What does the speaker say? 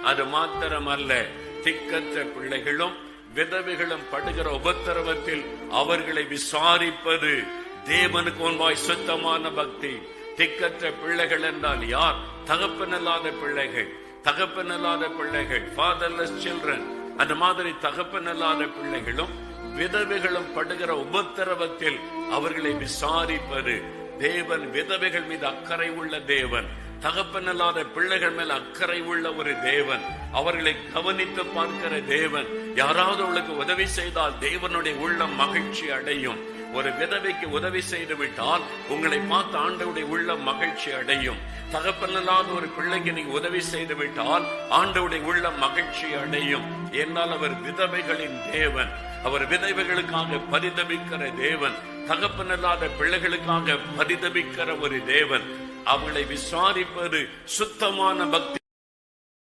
அது மாத்திரமல்ல, திக்கற்ற பிள்ளைகளும் விதவைகளும் படுகிற உபத்திரவத்தில் அவர்களை விசாரிப்பது தேவனுக்கு முன்பாய் சுத்தமான பக்தி. திக்கற்ற பிள்ளைகள் என்றால் யார்? தகப்பனில்லாத பிள்ளைகள், தகப்பனில்லாத பிள்ளைகள், ஃபாதர்லெஸ் சில்ட்ரன். அந்த மாதிரி தகப்பனில்லாத பிள்ளைகளும் விதவைகளும் படுகிற உபத்திரவத்தில் அவர்களை விசாரிப்பது தேவன். விதவைகள் மீது அக்கறை உள்ள தேவன், தகப்பனில்லாத பிள்ளைகள் மேல் அக்கறை உள்ள ஒரு தேவன், அவர்களை கவனித்து பார்க்கிற தேவன். யாராவது அவளுக்கு உதவி செய்தால் தேவனுடைய உள்ளம் மகிழ்ச்சி அடையும். ஒரு விதவைக்கு உதவி செய்து விட்டால் உங்களை பார்த்து ஆண்டவருடைய உள்ளம் மகிழ்ச்சி அடையும். தகப்பனில்லாத ஒரு பிள்ளைக்கு நீங்க உதவி செய்து விட்டால் ஆண்டவருடைய உள்ளம் மகிழ்ச்சி அடையும். என்னால் அவர் விதவைகளின் தேவன், அவர் விதவைகளுக்காக பரிதபிக்கிற தேவன், தகப்பனில்லாத பிள்ளைகளுக்காக பரிதபிக்கிற ஒரு தேவன். அவளை விசாரிப்பது சுத்தமான பக்தி.